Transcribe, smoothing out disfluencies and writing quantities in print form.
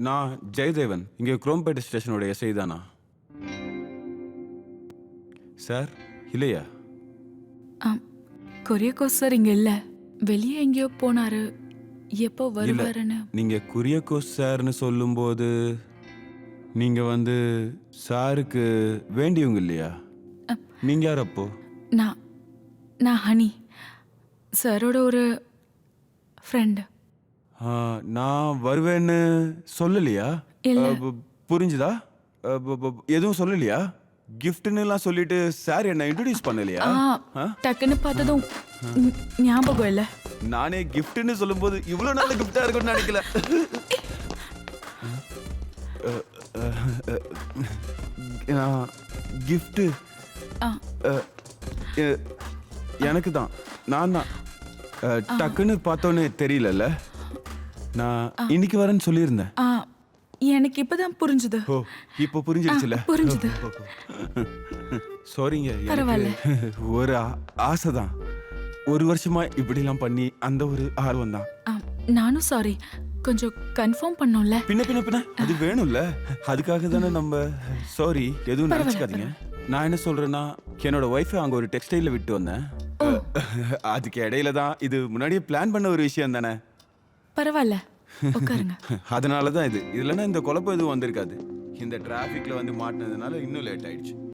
நான் ஜெயதேவன். இங்கே குரோம்பேட்டை ஸ்டேஷனோட எஸ்ஐ தானா? சார் இல்லையா? கொரியகோஸ் சார் இங்க இல்ல, வெளியே எங்கேயோ போனாரு. எப்போ வருவாருன்னு? நீங்க குரியகோஸ் சார்னு சொல்லும்போது நீங்க வந்து சாருக்கு வேண்டியவங்க இல்லையா? நீங்க யார் அப்போ? நான் நான் ஹனி, சாரோட ஒரு ஃப்ரெண்டு. நான் வருவேன்னு சொல்லலையா? இல்ல. புரிஞ்சுதா? எதுவும் சொல்லலையா? கிஃப்ட்னுலாம் சொல்லிட்டு சார் என்ன இன்ட்ரோடியூஸ் பண்ணலையா? டக்குன்னு பார்த்ததும் ஞாபகம் இல்ல. நானே கிஃப்ட்னு சொல்லும்போது இவ்வளவு நல்ல கிஃப்டா இருக்கும்னு நினைக்கல. கிஃப்ட் எனக்கு தான். நான் தான் டக்குன்னு பார்த்தோன்னே தெரியலல்ல. நான் இன்னைக்கு வரேன்னு சொல்லியிருந்தேன். எனக்கு இப்பதான் புரிஞ்சுது. ஓ, இப்போ புரிஞ்சிருச்சுல? புரிஞ்சுது. சாரிங்க, பரவாயில்ல. ஒரு ஆசை தான். ஒரு வருஷமா இப்படிலாம் பண்ணி அந்த ஒரு ஆர்வம் தான். நானும் சாரி, கொஞ்சம் கன்ஃபார்ம் பண்ணோம்ல. பின்ன அது வேணும்ல, அதுக்காக தானே நம்ம. சாரி, எதுவும் நினைச்சுக்காதீங்க. நான் என்ன சொல்றேன்னா, என்னோட ஒய்ஃபை அங்க ஒரு டெக்ஸ்டைல விட்டு வந்தேன். அதுக்கு இடையில தான், இது முன்னாடியே பிளான் பண்ண ஒரு விஷயம் தானே. பரவாயில்ல, உட்காருங்க. அதனால தான் இது. இல்லைன்னா இந்த குழப்பம் எதுவும் வந்திருக்காது. இந்த டிராஃபிக்ல வந்து மாட்டினதுனால இன்னும் லேட் ஆயிடுச்சு.